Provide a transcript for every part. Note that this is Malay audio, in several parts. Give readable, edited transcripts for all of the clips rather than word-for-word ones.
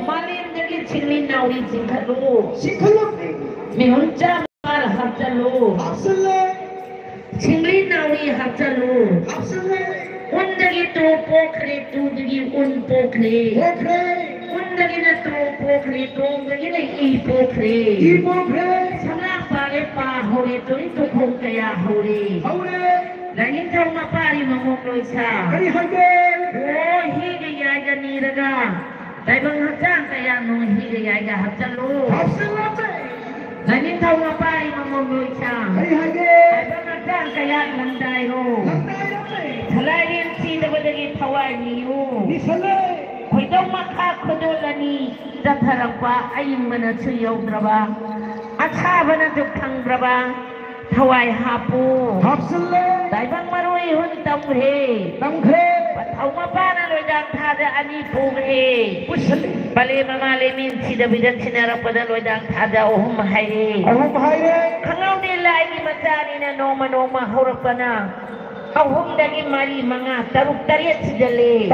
Malimdagi chingli nauri chingkhalu mihuncha mar hapchalu chingli nauri hapchalu undagi to pokhre tu dagi un pokhre undagi na to pokhre to dagi na I pokhre samla pare pa hore to khong kaya hore Langin kau mapari mamong sa. Oh, higay ga niraga. Taibang hajang kaya nung higay ga hapsalo. Langin kau mapari mamong sa. Taibang hajang kaya landay ho. Salayin si dawadagi tawag niyo. Kung daw makakudulani datarang pa ay manasuyaw draba. At haba na dukhang draba. Thawai hapu Dai bang marui hun tamhe Patau mapana lo dang thada ani pughe Bale mamale min sida bidan sinara pada lo dang thada ohum hai Khangau ni lai ni matani na noma horapana Ahum dagi mari manga taruk tariat sijale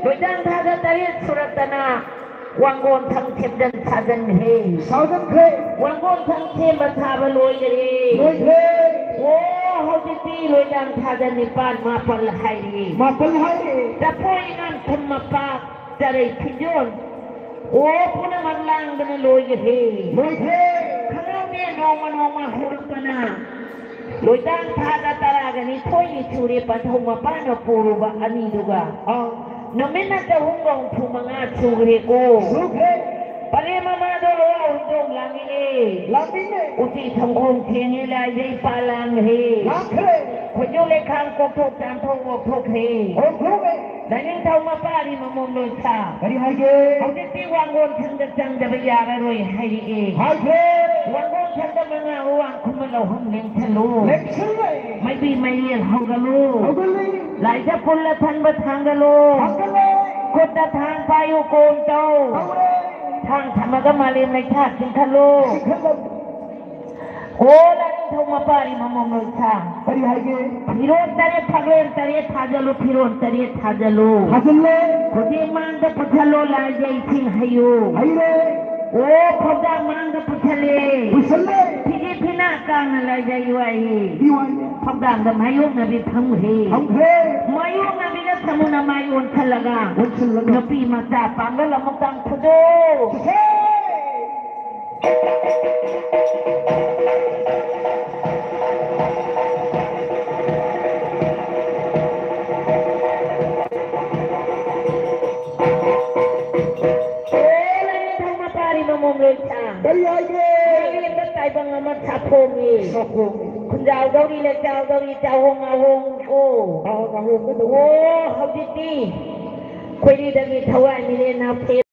Lo dang thada tariat suratana Wangon thang thep dan thadan he Wangon thang thep bathaba loi re Oh hojiti loi dang thadan nipan mapal hai Tapoi ngan thamapa tare phijon Oh puna maglang dan loi re Khangau ne noma hurpana loi dang thada taragani thoi ni chure pathoma pana puruba ani duga Nomena tahunggong pumanga sugre ko. Pare mama dolo undong langi Uti thangong thenge la jai palang he. Khojole khang ko thok tam thong wo thok he. Dangin thau ma pari mamong lo sa. Hojiti wangon thang da chang da baya ga roi hai e. Wangon thang da manga wang khumalo hum leng thalo. Mai bi mai yen hogalo. Lai ja pulla than ba thangalo. Kota thang payu kon tau. Thang thamaga male mai tha chingkhalo. Ola ni thau ma pari mamong lo sa. Piron tare phaglen tare thajalo piron tare thajalo. Khodi mang da puthalo lai jai thing hayo. Oh khoda mang da puthale. Phigi phina kang lai jai wai. Khoda da mayong na bi thang he. Mayong na bi da thamuna mayon thalaga. Napi mata pangal amutang khudo. Taibang amat sapongi. Kun jauh dari le jauh dari jauh ngawong ko. Oh, hojiti. Koi dari thawai mile na pe.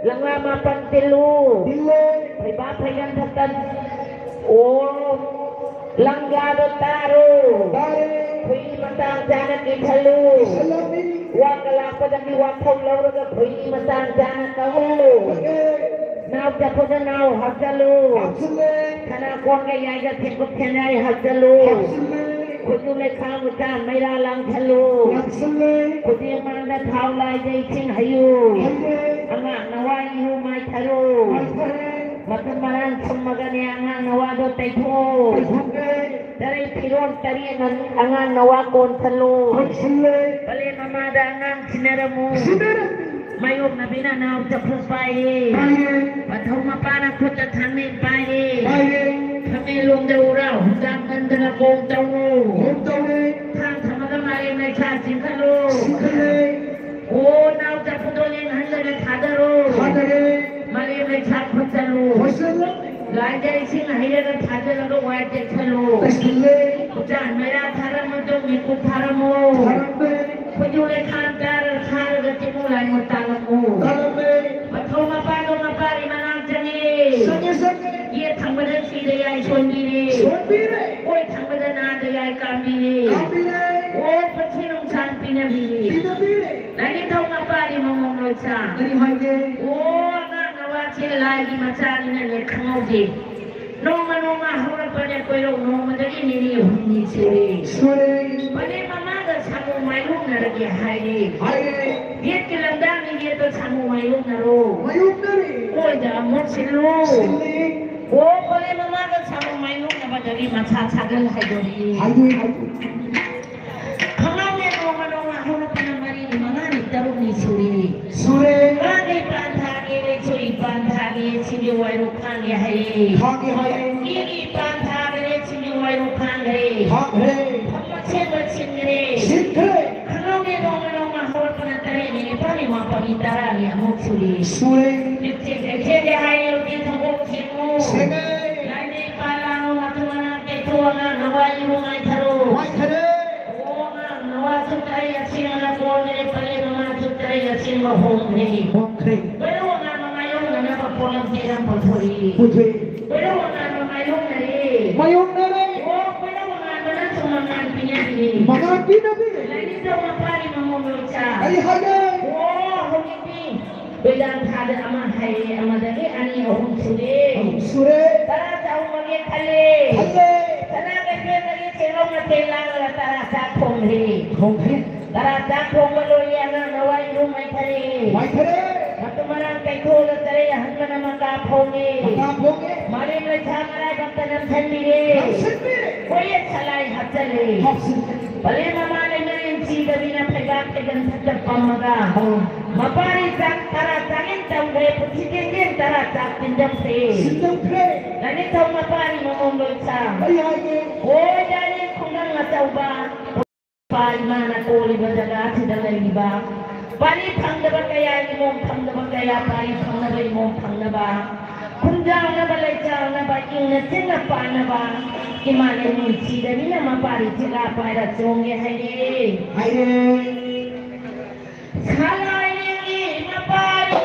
Langla mapan tilu. Iba phayan thatan. Oh, langga do taru. Koi matang jana ki thalu. Wa kala padami wa thau law ga koi matang jana kawu. Now japoda now hajalo. Kana kon ga yai ga thik kut thenai hajalo. Kujule kham ta maira lang thalo. Kujie manda thau lai jai ching hayu. Anga nawai hu mai tharo. Matamaran sammagane anga nawado taitho. Dari piron tari anga nawa kon thalo. Bale mamada anga sinaramu. Mayom na bina na japus pai. Pathau mapana khota thangni pai. Kami lung de urau jang kan dana kong tau. Thang thamaga mari nai kha chingkhalo. Oh now japudolin hanle thadaro. Mari nai kha khotalo. Lai jai sing haira thadalo go wai chalo. Jan mera tharam to miku tharamo. Kujule khan dar khar ga timu lai mutalamu. Pathau mapano mapari manang jani. Ye thambada si de yai sonbire. Oi thambada na de yai kambire. Oh pachinong san pinabire. Lagi thau mapari mamong lo sa. Oh na nawa che lai di machani na le khangau de. Noma hura pada koyo noma dari ni ni se. Bale mama ga samu mayung na lagi hai. Dia kelandang ni dia tu samu mayung na ro. Oh jamur silu. Oh boleh mama tu samu mayung na bajari macam cagal hai dori. Kalau ni orang hulu penamari di mana ni teruk ni suri. Lagi pantang ni suri pantang ni sini wairu kan dia hai. Ini pantang ni sini wairu kan dia. Kalau ni orang hulu penamari ni paling mampu mitara ni amuk suri. Jadi dia hai di tempat simu. Lagi palang waktu mana ketuangan awal rumah taruh. Sutaya singa ko ni pala mga sutaya singa home ni. Pero nga mayong na napapulang silang pagpuli. Pero nga mayong na rin. Oh, pero nga na sumangan pinyabi. Lagi daw nga pari mamumulot siya. Oh, humiti. Bilang kada amahay amadali ani ahong suri. Tara taong magkakali. Tara lagi serong na telang tara sa kongri. Tara sa kongri ang naway rumay tari. Matumarang kay kulo tari hanggang na makapongi. Marim na samaray bangtanan sandiri. Kuyat salay hatsali. Bali mamalay na rin sida binapagatigan sa tapamaga. Maparisak tara sangin tangre putsikin tara sa tindang si. Ganito mapari mamumulot sa. Oh, jadi kunang natauba. Pali mana kuli bajaga sidalay iba. Pali pangdaba kaya imong pangdaba kaya pali pangdaba imong pangdaba. Kunjang na balay jang na ba yung natinga pa na ba? Imana yung sida nila mapari sila para songe hayde. Salay ni mapari.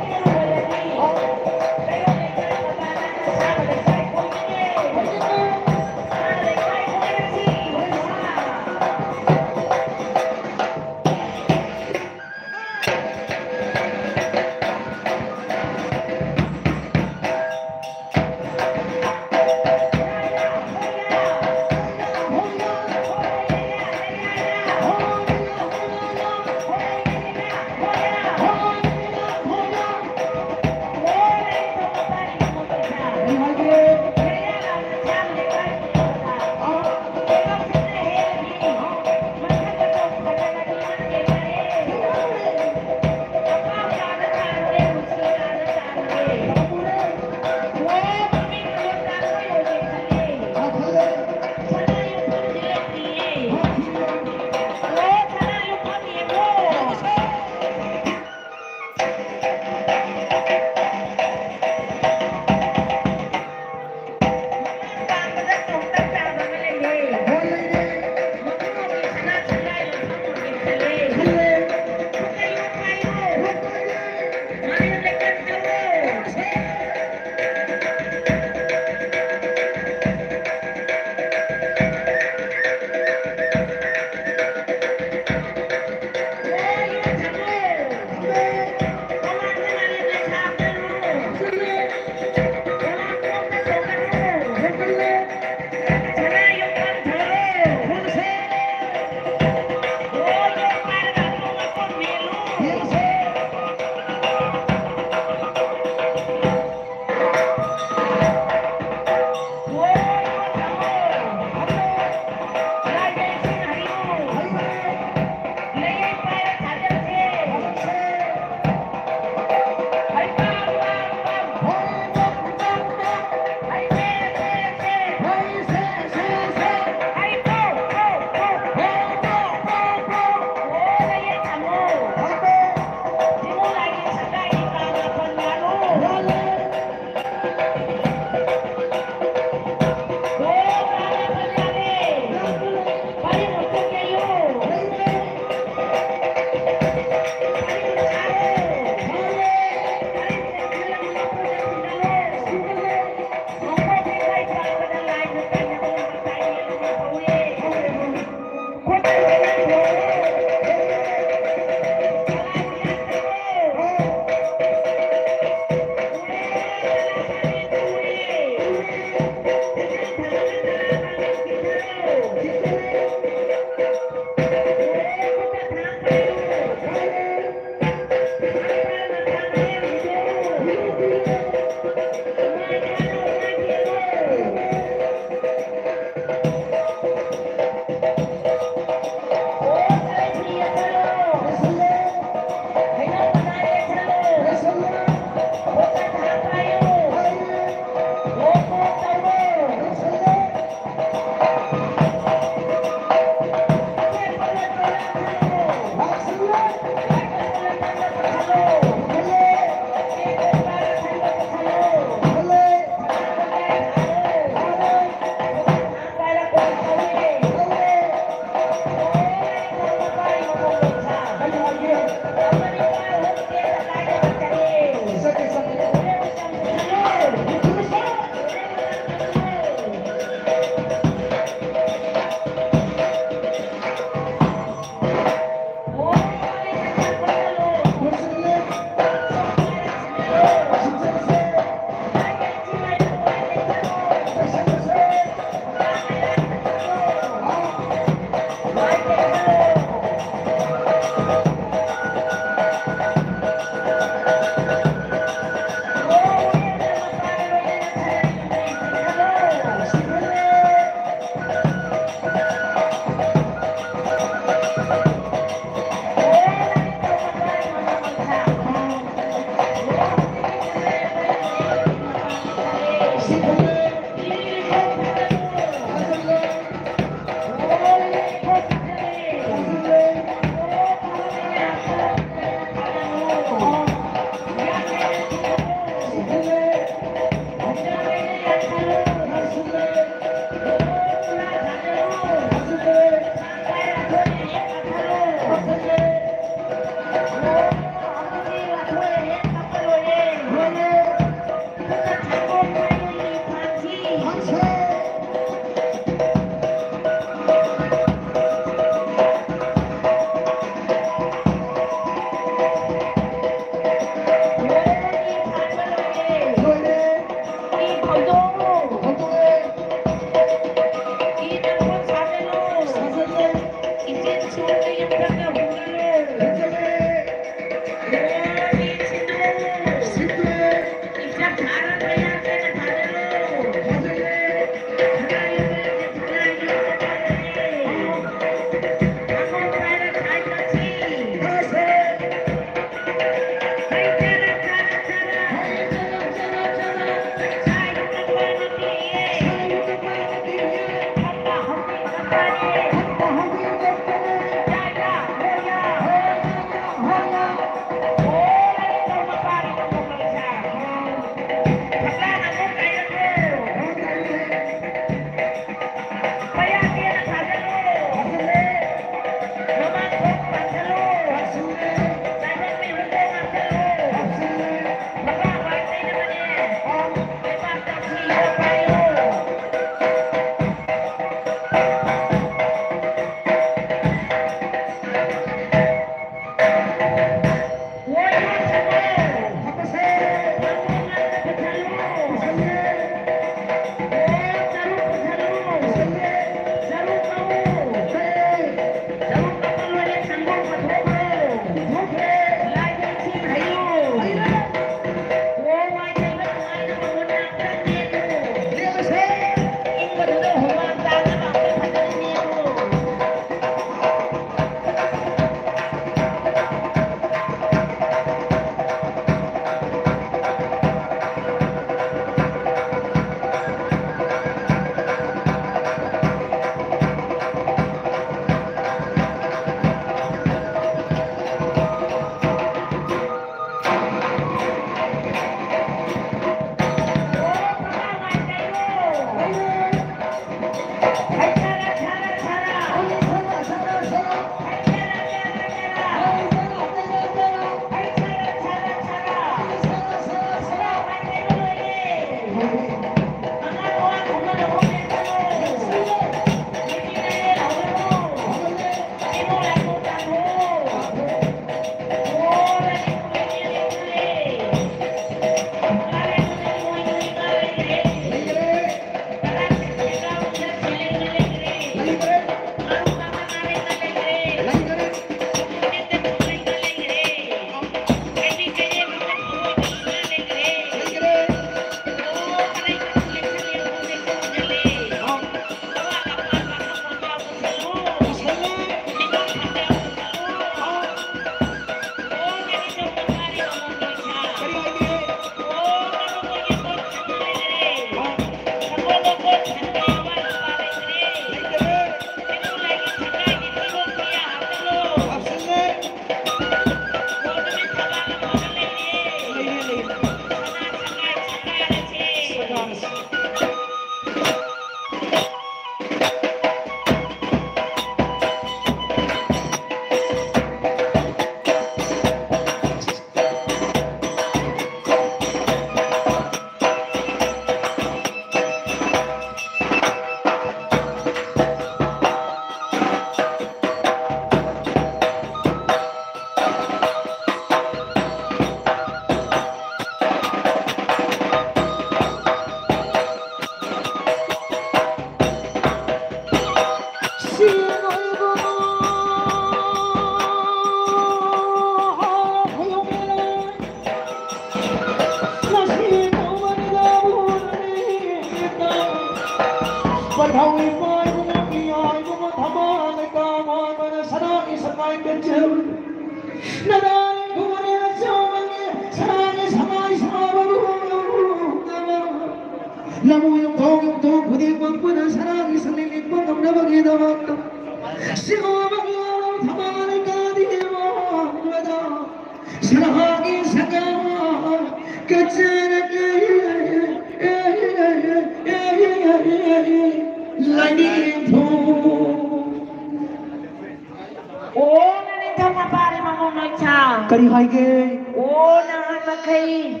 Kari haige. Oh, nahan makai.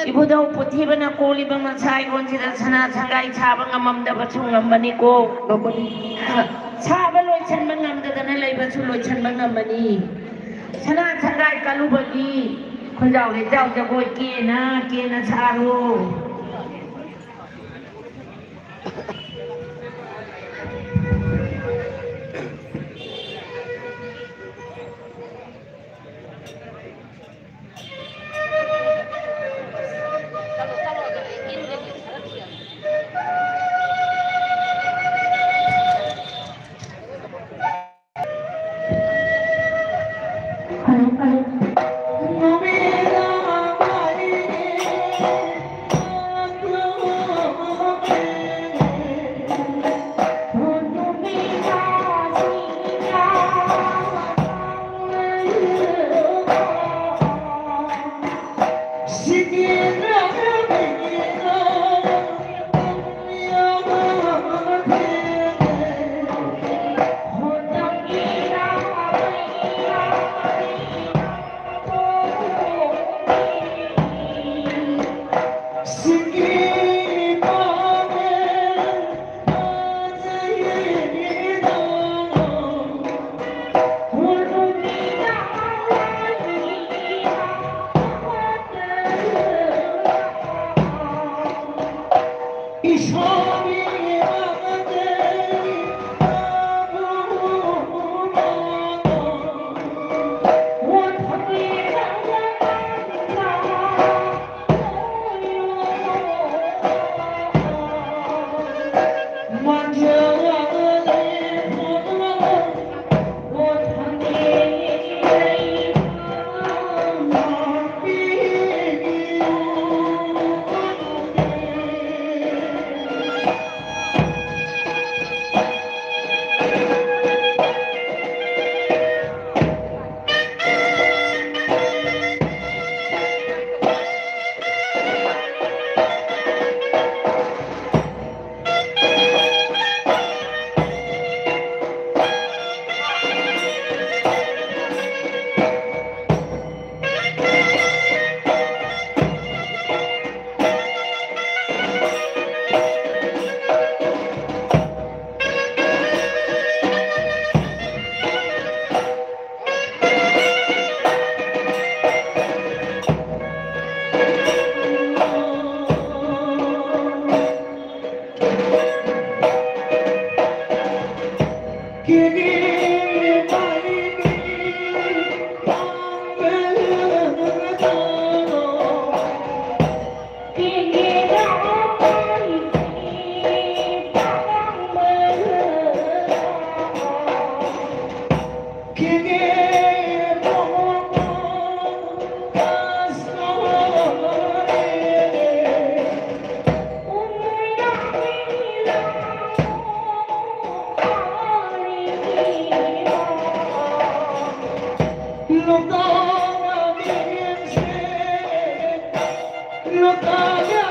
Ibu daw puti ba na kuli bang masay kon sila sana sanggay sabang amam da basung ngambani ko. Ngambani. Saba loy chan bang ngam da na lay basu loy chan bang ngambani. Sana sanggay kalubagi. Kon daw le daw ja boy kena saro. Look